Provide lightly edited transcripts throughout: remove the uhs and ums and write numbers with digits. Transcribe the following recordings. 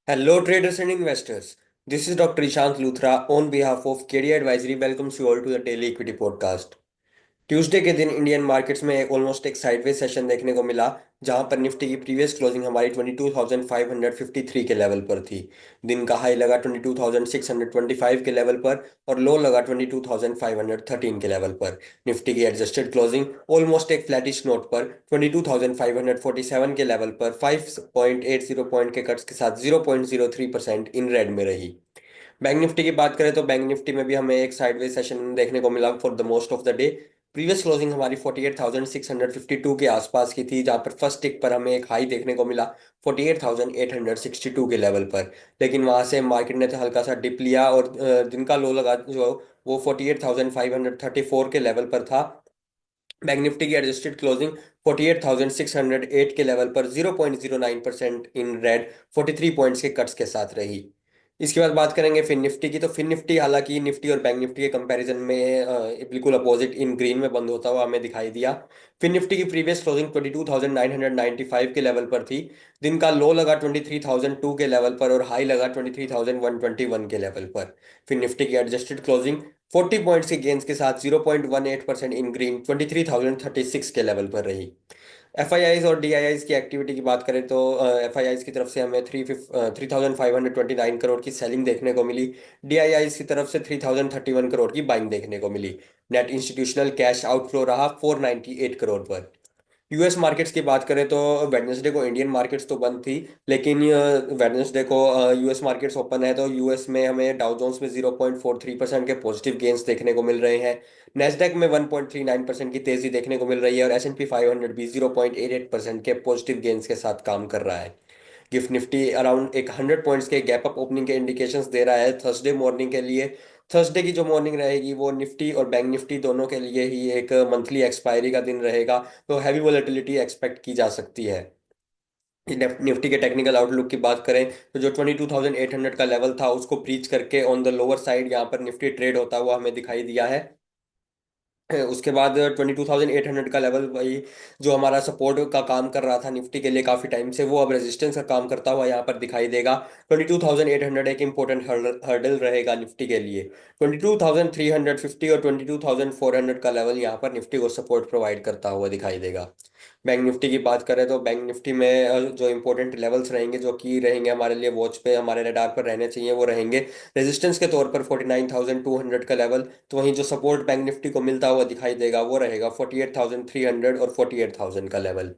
Hello, traders and investors. This is Dr. Ishant Luthra on behalf of KD Advisory. Welcomes you all to the Daily Equity Podcast. Tuesday के दिन Indian markets में almost एक sideways session देखने को मिला, जहां पर Nifty की प्रीवियस क्लोजिंग हमारी 22,553 के लेवल पर थी। दिन का हाई लगा 22,625 के लेवल पर और लो लगा 22,513 के लेवल पर। निफ्टी की एडजस्टेड क्लोजिंग ऑलमोस्ट एक फ्लैटिश नोट पर 22,547 के लेवल पर 5.80 पॉइंट के कट्स के साथ 0.03% इन रेड में रही। बैंक निफ्टी की बात करें तो बैंक निफ्टी में भी हमें एक साइडवेज सेशन देखने को मिला for the most of the day. Previous closing हमारी 48,652 के आसपास की थी, जहां पर फर्स्ट टिक पर हमें एक हाई देखने को मिला 48,862 के लेवल पर। लेकिन वहां से मार्केट ने तो हल्का सा डिप लिया और दिन का लो लगा जो वो 48,534 के लेवल पर था। बैंक निफ्टी की एडजस्टेड क्लोजिंग 48,608 के लेवल पर 0.09% इन रेड 43 पॉइंट्स के कट्स के साथ रही। इसके बाद बात करेंगे फिन निफ्टी की। तो फिन निफ्टी हालांकि निफ्टी और बैंक निफ्टी के कंपैरिजन में बिल्कुल अपोजिट इन ग्रीन में बंद होता हुआ हमें दिखाई दिया। फिन निफ्टी की प्रीवियस क्लोजिंग 22,995 के लेवल पर थी। दिन का लो लगा 23,002 के लेवल पर और हाई लगा 23,121 के लेवल पर। फिन निफ्टी की एडजस्टेड क्लोजिंग 40 पॉइंट्स के गेंस के साथ 0.18% इन ग्रीन 23,036 के लेवल पर रही। एफआईआईज और डीआईआईज की एक्टिविटी की बात करें तो एफआईआईज की तरफ से हमें 3,529 करोड़ की सेलिंग देखने को मिली। डीआईआईज की तरफ से 3,031 करोड़ की बाइंग देखने को मिली। नेट इंस्टीट्यूशनल कैश आउटफ्लो रहा 498 करोड़ पर। यूएस मार्केट्स की बात करें तो वेडनेसडे को इंडियन मार्केट्स तो बंद थी, लेकिन वेडनेसडे को यूएस मार्केट्स ओपन है, तो यूएस में हमें डाउ जोन्स में 0.43% के पॉजिटिव गेंस देखने को मिल रहे हैं। नेस्डैक में 1.39% की तेजी देखने को मिल रही है और एस&पी 500 भी 0.88% के पॉजिटिव गेंस के साथ काम कर रहा है। गिफ्ट निफ्टी अराउंड एक 100 पॉइंट्स के गैप अप ओपनिंग के इंडिकेशंस दे रहा है थर्सडे मॉर्निंग के लिए। थर्सडे की जो मॉर्निंग रहेगी वो निफ्टी और बैंक निफ्टी दोनों के लिए ही एक मंथली एक्सपायरी का दिन रहेगा, तो हैवी वोलेटिलिटी एक्सपेक्ट की जा सकती है। निफ्टी के टेक्निकल आउटलुक की बात करें तो जो 22,800 का लेवल था उसको ब्रीच करके ऑन द लोअर साइड यहाँ पर निफ्टी ट्रेड होता हुआ हमें दिखाई दिया है। उसके बाद 22,800 का लेवल वही जो हमारा सपोर्ट का काम कर रहा था निफ्टी के लिए काफी टाइम से, वो अब रेजिस्टेंस का काम करता हुआ यहाँ पर दिखाई देगा। 22,800 एक इंपॉर्टेंट हर्डल रहेगा निफ्टी के लिए। 22,350 और 22,400 का लेवल यहाँ पर निफ्टी को सपोर्ट प्रोवाइड करता हुआ दिखाई देगा। बैंक निफ्टी की बात करें तो बैंक निफ्टी में जो इंपॉर्टेंट लेवल्स रहेंगे जो कि रहेंगे हमारे लिए वॉच पे हमारे रडार पर रहने चाहिए, वो रहेंगे रेजिस्टेंस के तौर पर 49,200 का लेवल। तो वहीं जो सपोर्ट बैंक निफ्टी को मिलता हुआ दिखाई देगा वो रहेगा 48,300 और 48,000 का लेवल।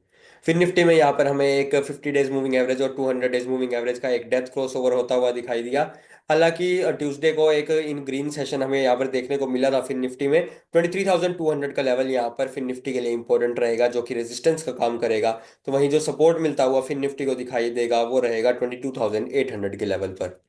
फिर निफ्टी में यहाँ पर हमें एक 50 डेज मूविंग एवरेज और 200 डेज मूविंग एवरेज का एक डेथ क्रॉस ओवर होता हुआ दिखाई दिया। हालांकि ट्यूसडे को एक इन ग्रीन सेशन हमें यहाँ पर देखने को मिला था फिर निफ्टी में। 23,200 का लेवल यहाँ पर फिर निफ्टी के लिए इंपॉर्टेंट रहेगा जो कि रेजिस्टेंस का काम करेगा। तो वहीं जो सपोर्ट मिलता हुआ फिर निफ्टी को दिखाई देगा वो रहेगा 22,800 के लेवल पर।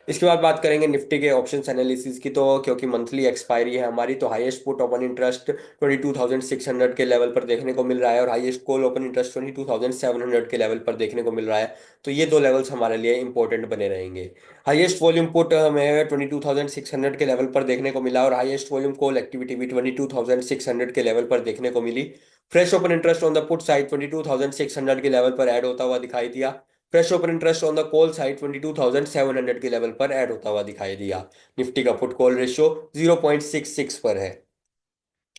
इसके बाद बात करेंगे निफ्टी के ऑप्शंस एनालिसिस की। तो क्योंकि मंथली एक्सपायरी है हमारी, तो हाईएस्ट पुट ओपन इंटरेस्ट 22,600 के लेवल पर देखने को मिल रहा है और हाईएस्ट कॉल ओपन इंटरेस्ट 22,700 के लेवल पर देखने को मिल रहा है। तो ये दो लेवल्स हमारे लिए इंपॉर्टेंट बने रहेंगे। हाईएस्ट वॉल्यूम पुट हमें 22,600 के लेवल पर देखने को मिला और हाईएस्ट वॉल्यूम कॉल एक्टिविटी भी 22,600 के लेवल पर देखने को मिली। Fresh open interest on the put side 22,600 के लेवल पर ऐड होता हुआ दिखाई दिया। Fresh open interest on the call side 22,700 के लेवल पर ऐड होता हुआ दिखाई दिया। निफ्टी का पुट कॉल रेशियो 0.66 पर है।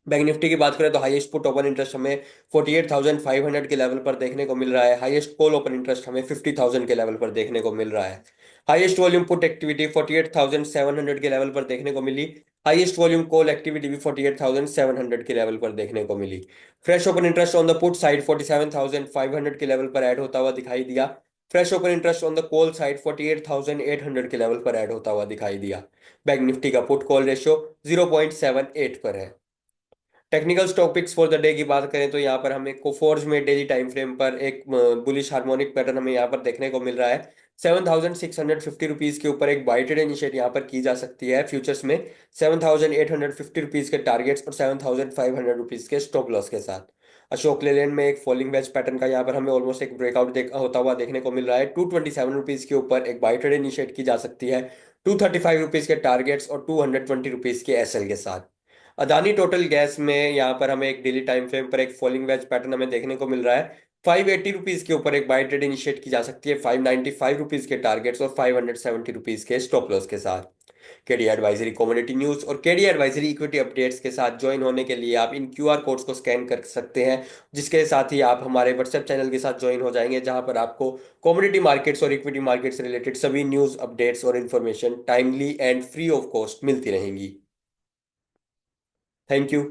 बैंक निफ्टी की बात करें तो हाईएस्ट पुट ओपन इंटरेस्ट हमें 48,500 के लेवल पर देखने को मिल रहा है। हाईएस्ट कॉल ओपन इंटरेस्ट हमें 50,000 के लेवल पर देखने को मिल रहा है। हाईएस्ट वॉल्यूम पुट एक्टिविटी 48,700 के लेवल पर देखने को मिली। हाईएस्ट वॉल्यूम कॉल एक्टिविटी भी 48,700 के लेवल पर देखने को मिली। Fresh open interest on the put side 47,500 के लेवल पर ऐड होता हुआ दिखाई दिया। Fresh open interest on the call side 48,800 के लेवल पर ऐड होता हुआ दिखाई दिया। बैंक निफ्टी का पुट कॉल रेशियो 0.78 पर है। Technical stock picks for the day की बात करें तो यहाँ पर हमें कोफोर्ज में डेली टाइम फ्रेम पर एक बुलिश हार्मोनिक पैटर्न हमें यहाँ पर देखने को मिल रहा है। 7,650 रुपीज के ऊपर एक बाय ट्रेड इनिशिएट यहाँ पर की जा सकती है फ्यूचर्स में 7,850 रुपीज के टारगेट्स और 7,500 रुपीज के स्टॉप लॉस के साथ। अशोक लेलैंड में एक फॉलिंग वेज पैटर्न का यहाँ पर हमें ऑलमोस्ट एक ब्रेकआउट होता हुआ देखने को मिल रहा है। 227 रुपीज के ऊपर एक बाय ट्रेड इनिशिएट की जा सकती है 235 रुपीज के टारगेट्स और 220 रुपीज के एसएल के साथ। अदानी टोटल गैस में यहाँ पर हमें एक डेली टाइम फ्रेम पर एक फॉलिंग वेज पैटर्न हमें देखने को मिल रहा है। 580 रुपीज के ऊपर एक बाय ट्रेड इनिशिएट की जा सकती है, 595 रुपीज के टारगेट्स और 570 रुपीज के स्टॉप लॉस के साथ। केडी एडवाइजरी कॉमोडिटी न्यूज और केडी एडवाइजरी इक्विटी अपडेट्स के साथ ज्वाइन होने के लिए आप इन क्यूआर कोड्स को स्कैन कर सकते हैं, जिसके साथ ही आप हमारे व्हाट्सएप चैनल के साथ ज्वाइन हो जाएंगे, जहां पर आपको कॉमोडिटी मार्केट्स और इक्विटी मार्केट्स से रिलेटेड सभी न्यूज अपडेट्स और information timely and free of cost मिलती रहेंगी। Thank you.